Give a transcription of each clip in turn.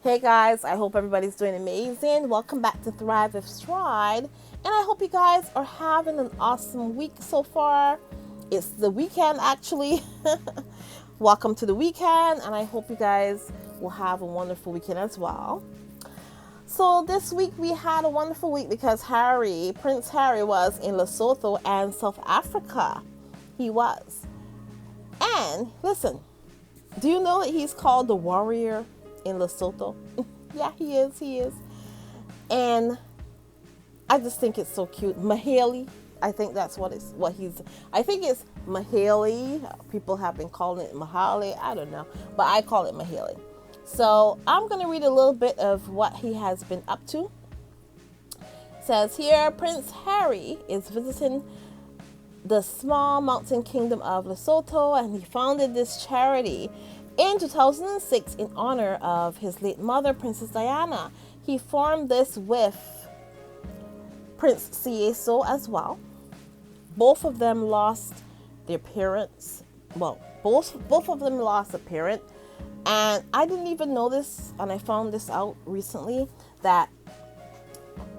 Hey guys, I hope everybody's doing amazing. Welcome back to Thrive with Stride. And I hope you guys are having an awesome week so far. It's the weekend actually. Welcome to the weekend, and I hope you guys will have a wonderful weekend as well. So this week we had a wonderful week because Prince Harry was in Lesotho and South Africa. He was. And listen, do you know that he's called the warrior in Lesotho? Yeah, he is. He is. And I just think it's so cute. Mahali. I think that's what he's. I think it's Mahali. People have been calling it Mahali. I don't know, but I call it Mahali. So I'm gonna read a little bit of what he has been up to. It says here, Prince Harry is visiting the small mountain kingdom of Lesotho, and he founded this charity in 2006 in honor of his late mother, Princess Diana. He formed this with Prince Sieso as well. Both of them lost their parents. Well, both of them lost a parent, and I didn't even know this, and I found this out recently that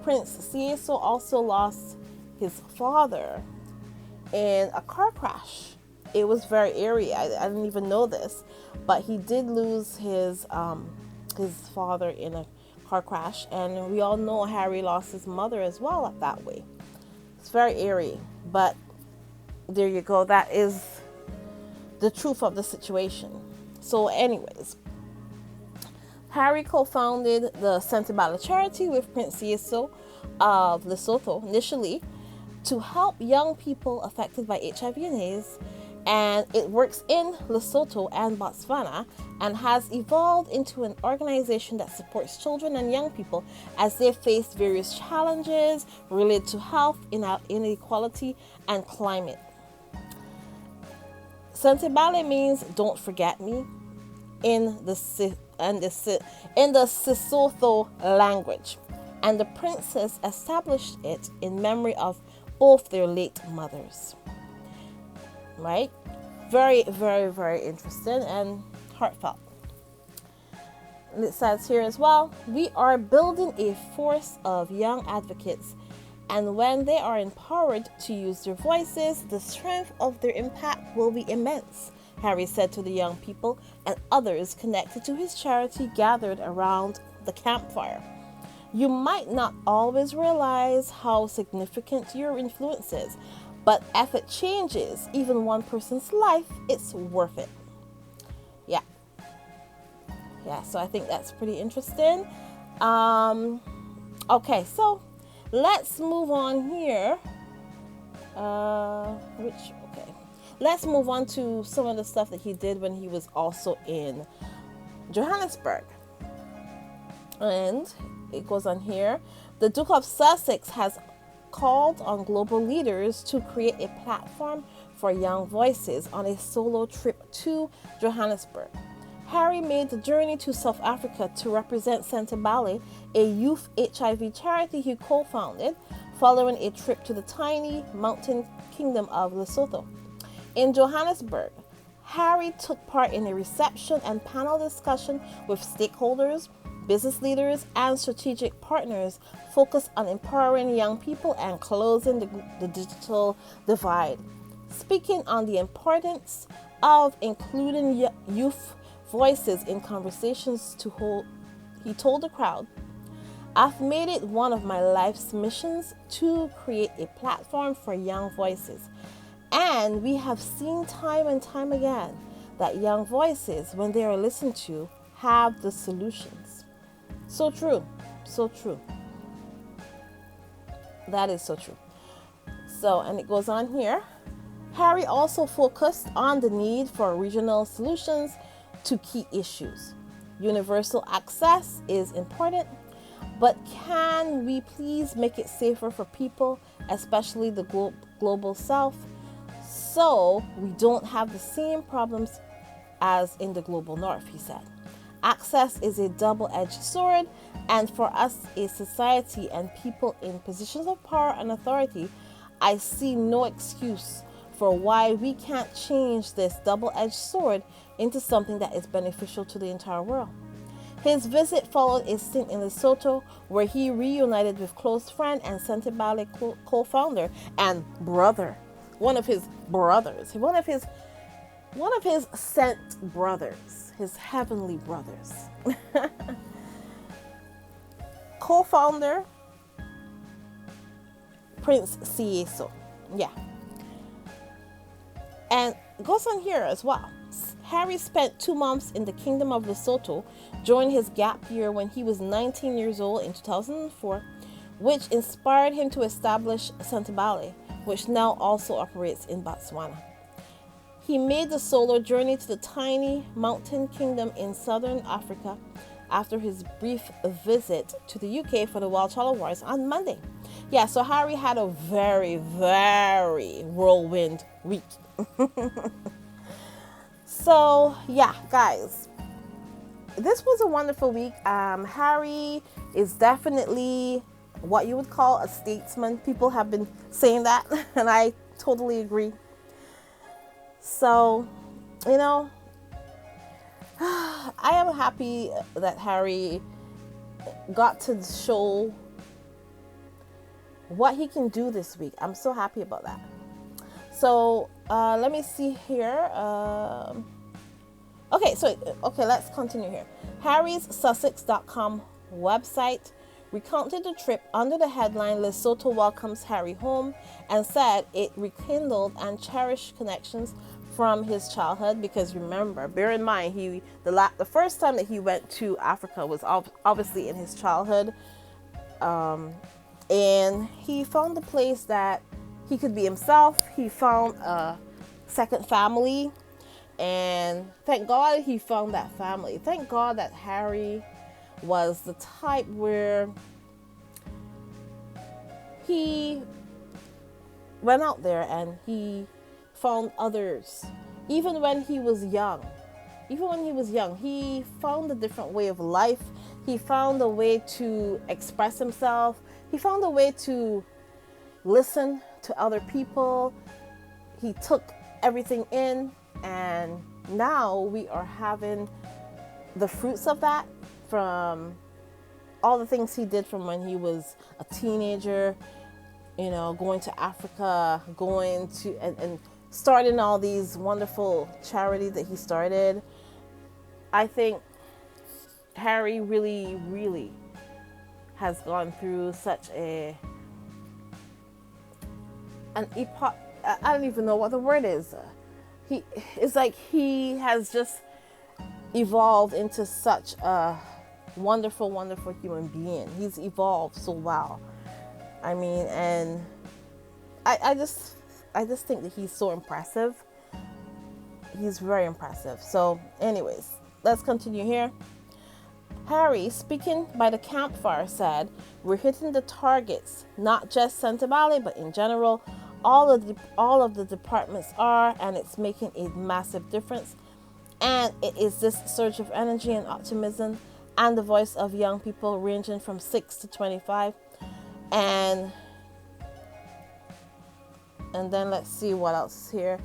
Prince Sieso also lost his father in a car crash. It was very eerie. I didn't even know this, but he did lose his father in a car crash, and we all know Harry lost his mother as well that way. It's very eerie, but there you go. That is the truth of the situation. So, anyways, Harry co-founded the Sentebale charity with Prince Sieso of Lesotho initially to help young people affected by HIV and AIDS, and it works in Lesotho and Botswana and has evolved into an organization that supports children and young people as they face various challenges related to health, inequality, and climate. Sentebale means "don't forget me" in the Sesotho language, and the princes established it in memory of both their late mothers. Right? Very, very, very interesting and heartfelt. And it says here as well, we are building a force of young advocates, and when they are empowered to use their voices, the strength of their impact will be immense, Harry said to the young people and others connected to his charity gathered around the campfire. You might not always realize how significant your influence is, but if it changes even one person's life, it's worth it. Yeah. Yeah, so I think that's pretty interesting. Okay, so let's move on here. Let's move on to some of the stuff that he did when he was also in Johannesburg. And it goes on here. The Duke of Sussex has called on global leaders to create a platform for young voices on a solo trip to Johannesburg. Harry made the journey to South Africa to represent Sentebale, a youth HIV charity he co-founded, following a trip to the tiny mountain kingdom of Lesotho. In Johannesburg, Harry took part in a reception and panel discussion with stakeholders, business leaders, and strategic partners focused on empowering young people and closing the digital divide. Speaking on the importance of including youth voices in conversations he told the crowd, I've made it one of my life's missions to create a platform for young voices. And we have seen time and time again that young voices, when they are listened to, have the solutions. So true. So true. That is so true. So, and it goes on here. Harry also focused on the need for regional solutions to key issues. Universal access is important, but can we please make it safer for people, especially the global south, so we don't have the same problems as in the global north, he said. Access is a double-edged sword, and for us, a society and people in positions of power and authority, I see no excuse for why we can't change this double-edged sword into something that is beneficial to the entire world. His visit followed a stint in Lesotho, where he reunited with close friend and Sentebale co-founder and brother, one of his brothers, one of his sent brothers, his heavenly brothers. Co-founder Prince Sieso. Yeah. And goes on here as well. Harry spent 2 months in the Kingdom of Lesotho during his gap year when he was 19 years old in 2004, which inspired him to establish Sentebale, which now also operates in Botswana. He made the solo journey to the tiny mountain kingdom in southern Africa after his brief visit to the UK for the World Child Awards on Monday. Yeah, so Harry had a very, very whirlwind week. So, yeah, guys, this was a wonderful week. Harry is definitely what you would call a statesman. People have been saying that, and I totally agree. So, you know, I am happy that Harry got to show what he can do this week. I'm so happy about that. So let me see here. Okay, let's continue here. Harry's Sussex.com website recounted the trip under the headline Lesotho welcomes Harry home, and said it rekindled and cherished connections from his childhood. Because remember, bear in mind, the first time that he went to Africa was obviously in his childhood, and he found a place that he could be himself. He found a second family, and thank God he found that family. Thank God that Harry was the type where he went out there and he found others. Even when he was young, he found a different way of life. He found a way to express himself. He found a way to listen to other people. He took everything in, and now we are having the fruits of that from all the things he did from when he was a teenager, you know, going to Africa, going to and starting all these wonderful charities that he started. I think Harry really, really has gone through such an epoch. I don't even know what the word is. It's like he has just evolved into such a wonderful, wonderful human being. He's evolved so well. I mean, and I just think that he's so impressive. He's very impressive. So anyways, let's continue here. Harry, speaking by the campfire, said, "We're hitting the targets, not just Sentebale, but in general. All of the departments are, and it's making a massive difference. And it is this surge of energy and optimism and the voice of young people ranging from 6 to 25. And then let's see what else is here.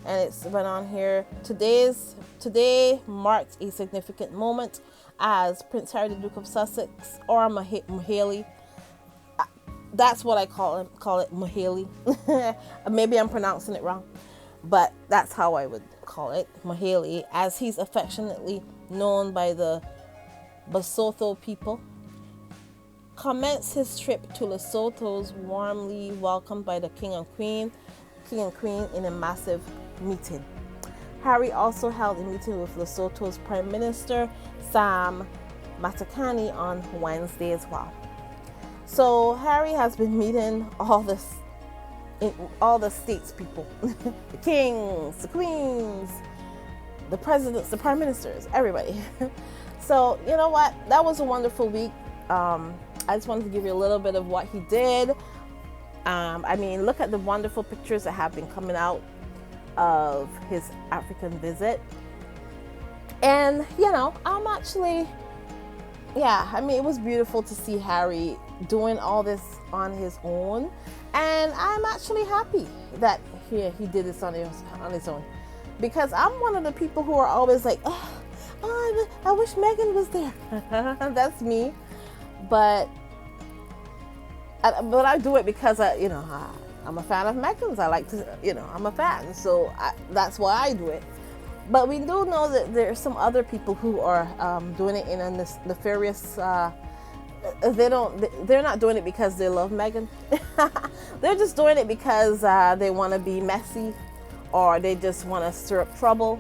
And it's went on here. Today marked a significant moment as Prince Harry, the Duke of Sussex, or Mahali. That's what I call it, Mahali. Maybe I'm pronouncing it wrong, but that's how I would call it, Mahali, as he's affectionately known by the Lesotho people. Commenced his trip to Lesotho's warmly welcomed by the King and Queen in a massive meeting. Harry also held a meeting with Lesotho's Prime Minister Sam Matekane on Wednesday as well. So Harry has been meeting all the states people, the kings, the queens, the presidents, the prime ministers, everybody. So you know what? That was a wonderful week. I just wanted to give you a little bit of what he did. I mean, look at the wonderful pictures that have been coming out of his African visit. And, you know, it was beautiful to see Harry doing all this on his own. And I'm actually happy that he did this on his own. Because I'm one of the people who are always like, oh, oh, I wish Meghan was there. That's me. But I do it because I'm a fan of Meghan's. I like to, I'm a fan, so that's why I do it. But we do know that there are some other people who are doing it in a nefarious. They're not doing it because they love Meghan. They're just doing it because they want to be messy, or they just want to stir up trouble.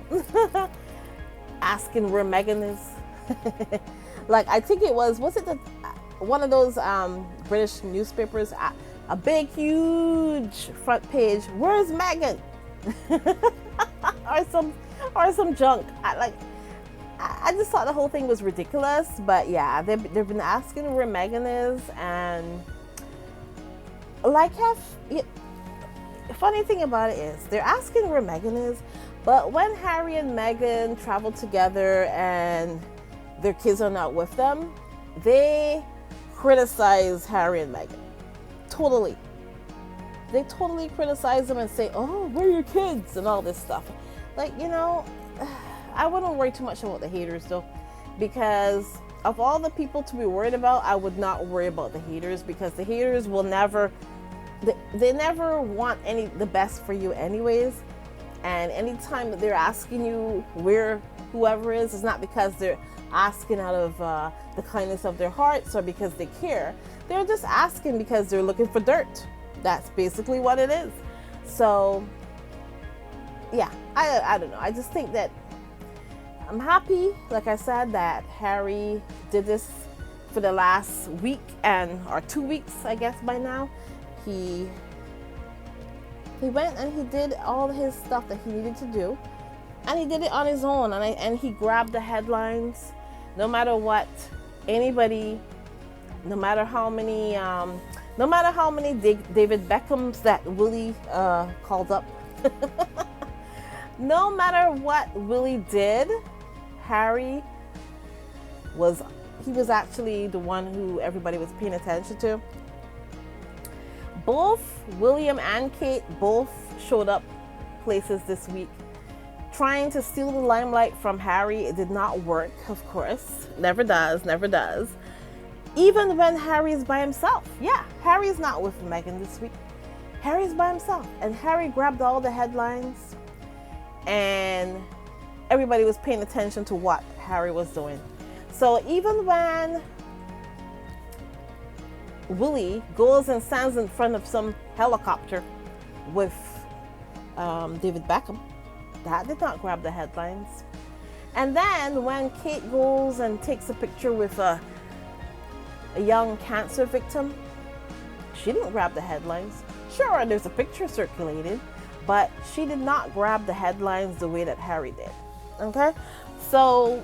Asking where Meghan is. Like, I think it was it one of those British newspapers, a big huge front page, where's Meghan? or some junk. I just thought the whole thing was ridiculous. But yeah, they've been asking where Meghan is, and funny thing about it is they're asking where Meghan is, but when Harry and Meghan travel together and their kids are not with them, they criticize Harry and Meghan. Totally. They totally criticize them and say, oh, where are your kids? And all this stuff. I wouldn't worry too much about the haters though, because of all the people to be worried about, I would not worry about the haters, because the haters will never, they never want the best for you anyways. And anytime that they're asking you where whoever is, it's not because they're asking out of the kindness of their hearts or because they care. They're just asking because they're looking for dirt. That's basically what it is. So yeah, I don't know. I just think that I'm happy, like I said, that Harry did this for the last week or 2 weeks, I guess by now. He went and he did all his stuff that he needed to do, and he did it on his own, and he grabbed the headlines. No matter what anybody, no matter how many David Beckhams that Willie called up, no matter what Willie did, Harry was actually the one who everybody was paying attention to. Both William and Kate both showed up places this week trying to steal the limelight from Harry. It did not work, of course. Never does. Even when Harry's by himself. Yeah, Harry's not with Meghan this week. Harry's by himself. And Harry grabbed all the headlines, and everybody was paying attention to what Harry was doing. So even when Willie goes and stands in front of some helicopter with David Beckham, that did not grab the headlines. And then when Kate goes and takes a picture with a young cancer victim, she didn't grab the headlines. Sure, there's a picture circulated, but she did not grab the headlines the way that Harry did. Okay? So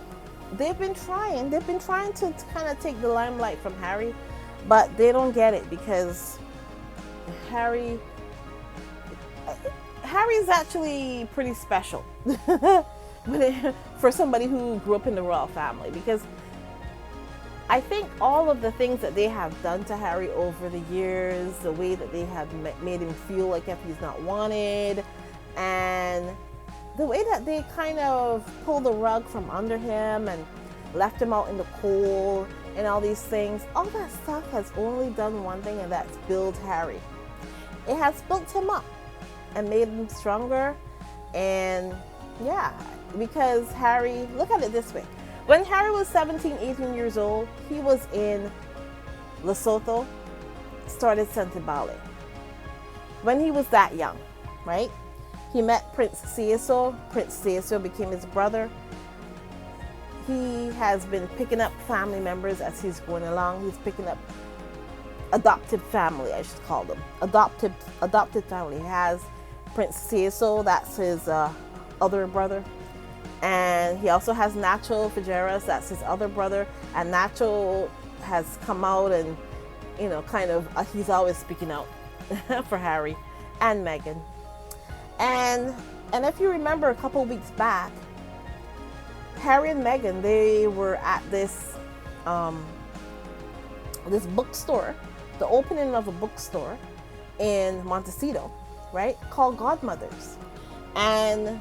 they've been trying to kind of take the limelight from Harry, but they don't get it, because Harry's actually pretty special for somebody who grew up in the royal family, because I think all of the things that they have done to Harry over the years, the way that they have made him feel like if he's not wanted, and the way that they kind of pulled the rug from under him and left him out in the cold and all these things, all that stuff has only done one thing, and that's build Harry. It has built him up and made him stronger. And yeah, because Harry, look at it this way. When Harry was 17, 18 years old, he was in Lesotho, started Sentebale. When he was that young, right? He met Prince Seeiso. Prince Seeiso became his brother. He has been picking up family members as he's going along. He's picking up adopted family, I should call them. Adopted family. He has Prince Seeiso, that's his other brother. And he also has Nacho Figueras, that's his other brother. And Nacho has come out and, he's always speaking out for Harry and Meghan. And if you remember a couple weeks back, Harry and Meghan, they were at this bookstore, the opening of a bookstore in Montecito, right, called Godmothers. And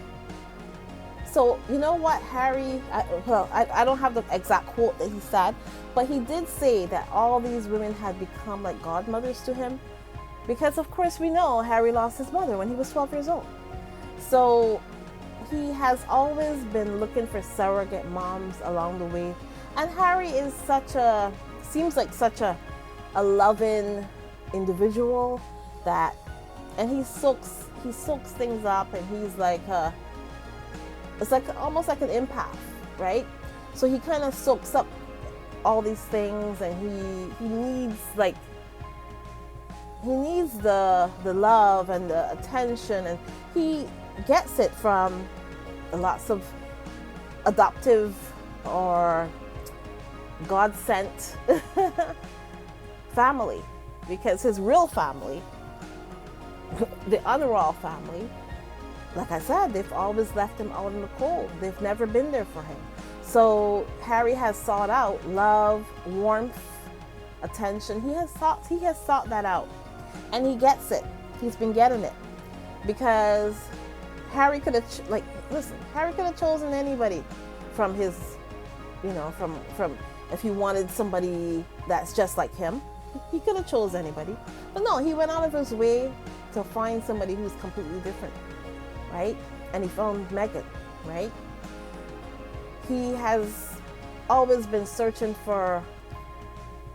So, you know what, Harry, I don't have the exact quote that he said, but he did say that all these women had become like godmothers to him. Because, of course, we know Harry lost his mother when he was 12 years old. So, he has always been looking for surrogate moms along the way. And Harry is seems like such a loving individual that, and he soaks things up, and he's like it's like almost like an empath, right? So he kind of soaks up all these things, and he needs the love and the attention, and he gets it from lots of adoptive or God sent family, because his real family, the Unroyal family, like I said, they've always left him out in the cold. They've never been there for him. So Harry has sought out love, warmth, attention. He has sought that out, and he gets it. He's been getting it, because Harry could have Harry could have chosen anybody from his, from if he wanted somebody that's just like him, he could have chose anybody. But no, he went out of his way to find somebody who's completely different, right? And he found Meghan, right? He has always been searching for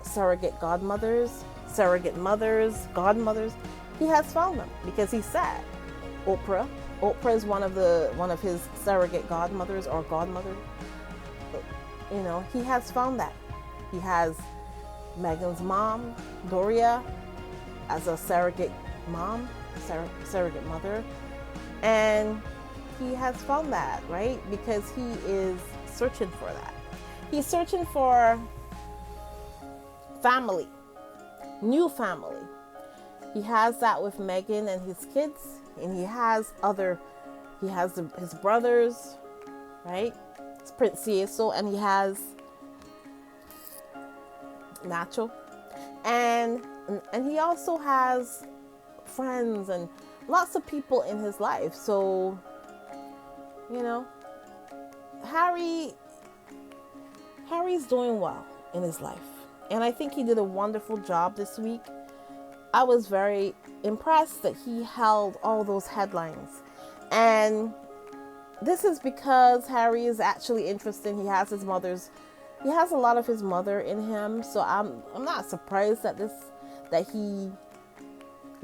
surrogate godmothers, surrogate mothers, godmothers. He has found them, because he said Oprah is one of his surrogate godmothers or godmother. He has found that. He has Meghan's mom, Doria, as a surrogate mom, surrogate mother. And he has found that, right? Because he is searching for that. He's searching for family, new family. He has that with Meghan and his kids, and he has his brothers, right? It's Prince Sieso, and he has Nacho, and he also has friends and lots of people in his life. So, Harry's doing well in his life, and I think he did a wonderful job this week. I was very impressed that he held all those headlines, and this is because Harry is actually interesting. He has a lot of his mother in him, so I'm not surprised that he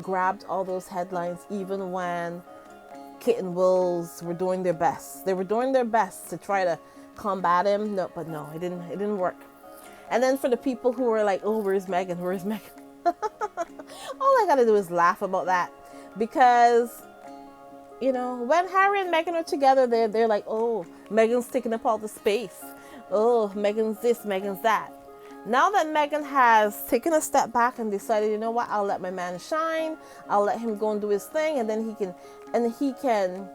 grabbed all those headlines, even when Kit and Wills were doing their best. They were doing their best to try to combat him. No, it didn't work. And then for the people who were like, "Oh, where's Meghan? Where's Meghan?" All I gotta do is laugh about that, because when Harry and Meghan are together, they're like, "Oh, Meghan's taking up all the space. Oh, Meghan's this, Meghan's that." Now that Meghan has taken a step back and decided, you know what, I'll let my man shine. I'll let him go and do his thing, and then he can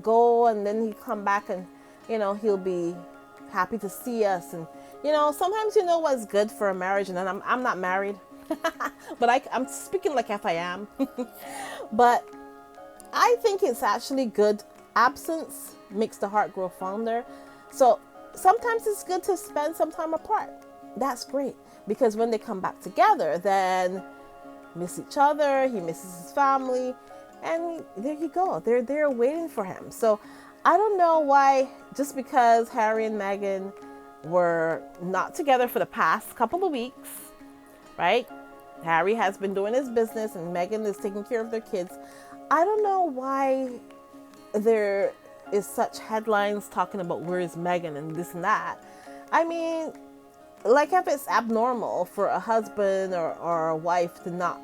go, and then he come back, and he'll be happy to see us. And sometimes what's good for a marriage, and I'm not married, but I'm speaking like if I am. But I think it's actually good. Absence makes the heart grow fonder. So sometimes it's good to spend some time apart. That's great, because when they come back together, then miss each other, he misses his family, and there you go. They're there waiting for him. So I don't know why, just because Harry and Meghan were not together for the past couple of weeks, right? Harry has been doing his business, and Meghan is taking care of their kids. I don't know why there is such headlines talking about where is Meghan and this and that. I mean, like, if it's abnormal for a husband or a wife to not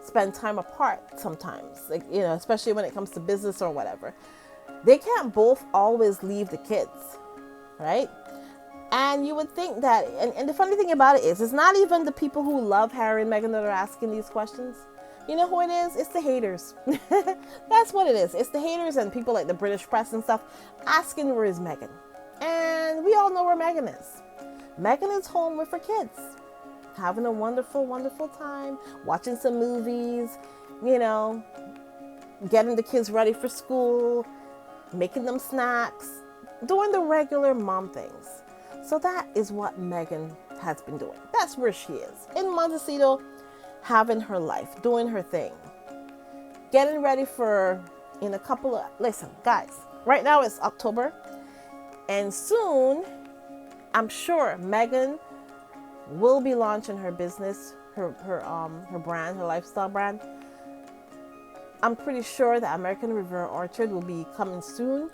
spend time apart sometimes, like, especially when it comes to business or whatever, they can't both always leave the kids, right? And you would think that, and the funny thing about it is, it's not even the people who love Harry and Meghan that are asking these questions. You know who it is? It's the haters. That's what it is. It's the haters and people like the British press and stuff asking, where is Meghan? And we all know where Meghan is. Meghan is home with her kids, having a wonderful, wonderful time, watching some movies, getting the kids ready for school, making them snacks, doing the regular mom things. So that is what Meghan has been doing. That's where she is, in Montecito, having her life, doing her thing, getting ready for in a couple of, listen, guys, right now it's October, and soon, I'm sure Meghan will be launching her business, her brand, her lifestyle brand. I'm pretty sure that American River Orchard will be coming soon.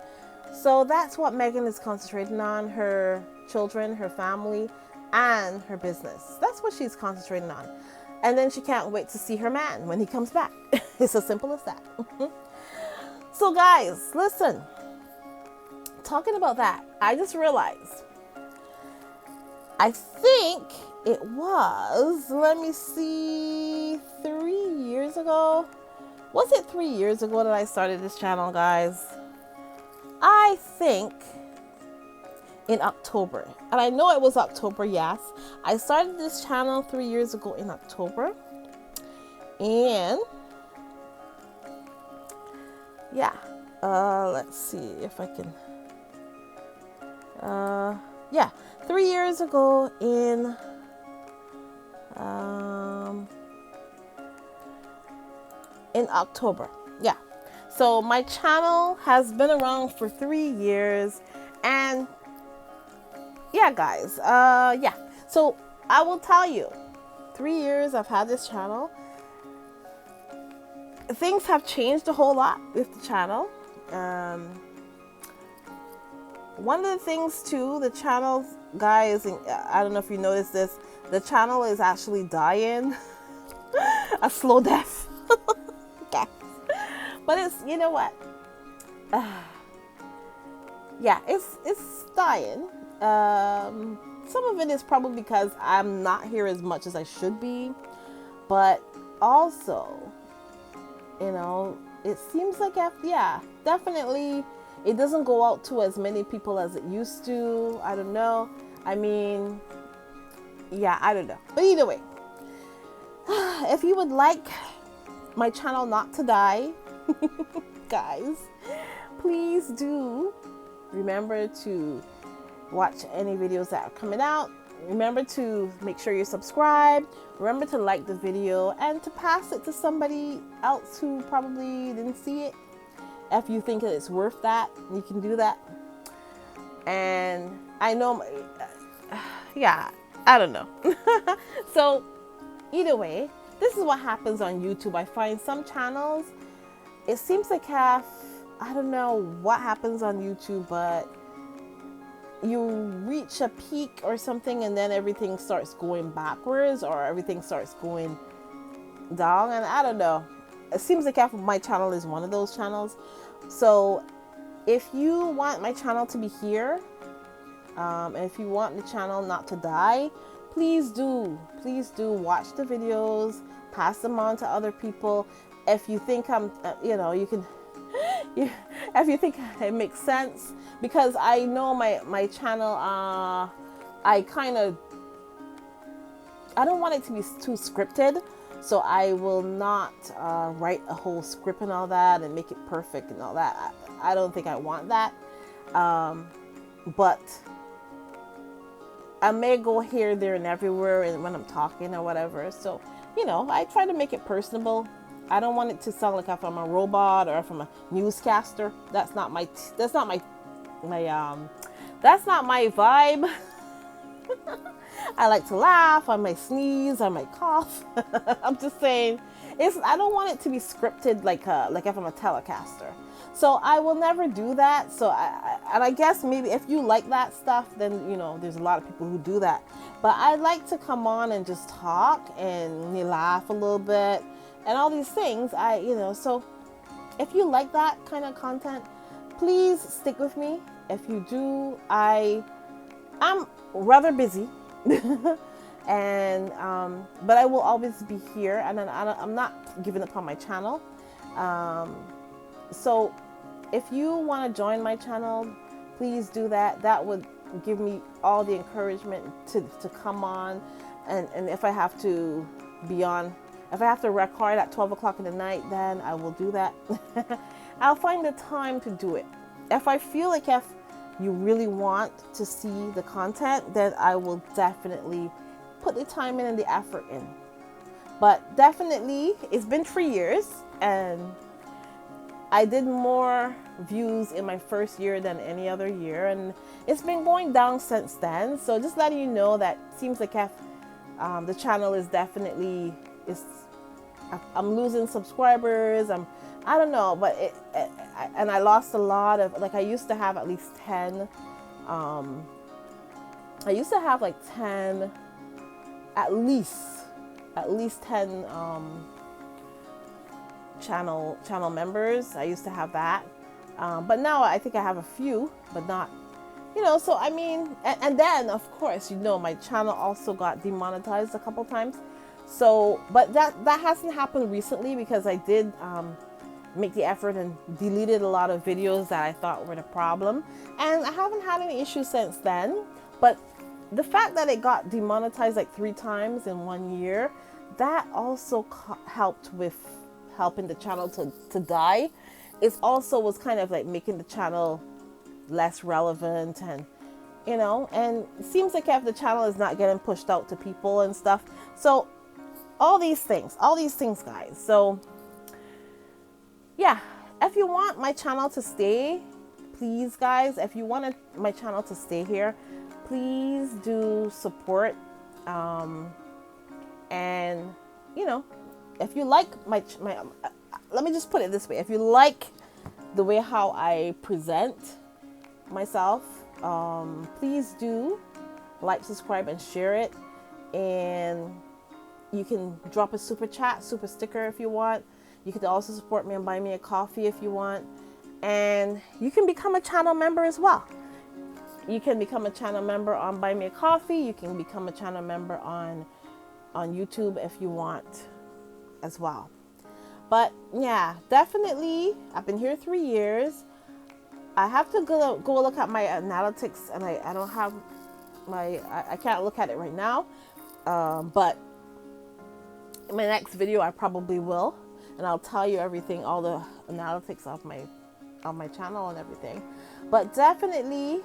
So that's what Meghan is concentrating on, her children, her family, and her business. That's what she's concentrating on. And then she can't wait to see her man when he comes back. It's as simple as that. So guys, listen, talking about that, I just realized, I think it was, let me see, 3 years ago. Was it 3 years ago that I started this channel, guys? I think in October. And I know it was October, yes. I started this channel 3 years ago in October. And yeah, let's see if I can, yeah, 3 years ago in October. Yeah. So my channel has been around for 3 years, and yeah, guys, yeah. So I will tell you, 3 years I've had this channel. Things have changed a whole lot with the channel. One of the things too, the channel, guys, I don't know if you noticed this, the channel is actually dying a slow death. Okay. But it's, you know what? Yeah, it's dying. Some of it is probably because I'm not here as much as I should be, but also, you know, it seems like, yeah, definitely it doesn't go out to as many people as it used to. I don't know. I mean, yeah, I don't know. But either way, if you would like my channel not to die, guys, please do remember to watch any videos that are coming out. Remember to make sure you're subscribed. Remember to like the video and to pass it to somebody else who probably didn't see it. If you think that it's worth that, you can do that. And I know, yeah, I don't know. So either way, this is what happens on YouTube. I find some channels, it seems like I don't know what happens on YouTube, but you reach a peak or something and then everything starts going backwards or everything starts going down, and I don't know. It seems like my channel is one of those channels. So if you want my channel to be here, and if you want the channel not to die, please do watch the videos, pass them on to other people. If you think I'm, you know, you can, if you think it makes sense, because I know my channel, I don't want it to be too scripted, so I will not write a whole script and all that and make it perfect and all that. I don't think I want that, but I may go here, there, and everywhere and when I'm talking or whatever. So, you know, I try to make it personable. I don't want it to sound like if I'm a robot or if I'm a newscaster. That's not my vibe. I like to laugh, I might sneeze, I might cough. I'm just saying, I don't want it to be scripted like if I'm a telecaster. So I will never do that. So I guess maybe if you like that stuff, then, you know, there's a lot of people who do that. But I like to come on and just talk and laugh a little bit and all these things. So if you like that kind of content, please stick with me. If you do, I'm rather busy. And but I will always be here, and I'm not giving up on my channel. So if you want to join my channel, please do that. That would give me all the encouragement to come on, and if I have to be on, if I have to record at 12 o'clock in the night, then I will do that. I'll find the time to do it. if I feel like if you really want to see the content, then I will definitely put the time in and the effort in. But definitely, it's been 3 years, and I did more views in my first year than any other year, and it's been going down since then. So just letting you know that seems like the channel is definitely I'm losing subscribers. I don't know, but and I lost a lot of, like, I used to have at least 10. I used to have like 10, at least 10 channel members. I used to have that, but now I think I have a few, but not, so I mean, and then of course, my channel also got demonetized a couple times. So, but that hasn't happened recently, because I did make the effort and deleted a lot of videos that I thought were the problem, and I haven't had any issues since then. But the fact that it got demonetized like 3 times in 1 year, that also helped with helping the channel to die. It also was kind of like making the channel less relevant, and and it seems like if the channel is not getting pushed out to people and stuff. So all these things guys. So yeah, if you want my channel to stay, please guys, if you want my channel to stay here, please do support, and if you like my let me just put it this way, if you like the way how I present myself, please do like, subscribe, and share it. And you can drop a super chat, super sticker if you want. You could also support me and buy me a coffee if you want. And you can become a channel member as well. You can become a channel member on Buy Me a Coffee. You can become a channel member on YouTube if you want as well. But yeah, definitely, I've been here 3 years. I have to go look at my analytics, and I don't have I can't look at it right now. But in my next video, I probably will, and I'll tell you everything, all the analytics of my channel and everything. But definitely,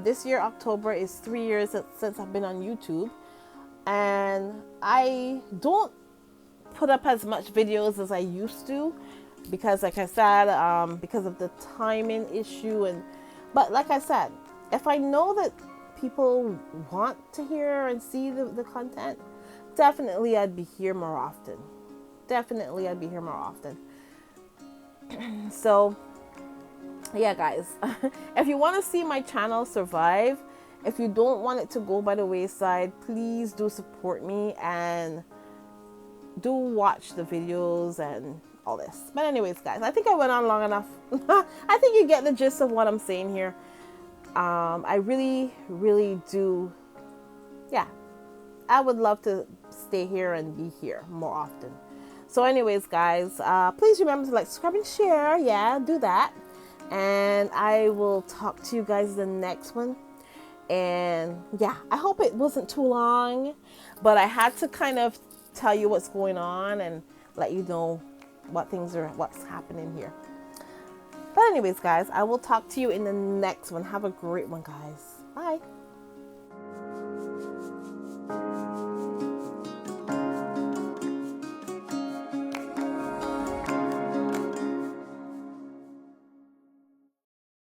this year October is 3 years since I've been on YouTube, and I don't put up as much videos as I used to, because like I said, because of the timing issue. But like I said, if I know that people want to hear and see the content, definitely I'd be here more often. So yeah guys, if you want to see my channel survive, if you don't want it to go by the wayside, please do support me and do watch the videos and all this. But anyways guys, I think I went on long enough. I think you get the gist of what I'm saying here. I really do, yeah, I would love to stay here and be here more often. So anyways guys, please remember to like, subscribe, and share. Yeah, do that. And I will talk to you guys in the next one. And yeah, I hope it wasn't too long, but I had to kind of tell you what's going on and let you know what's happening here. But anyways guys, I will talk to you in the next one. Have a great one guys. Bye.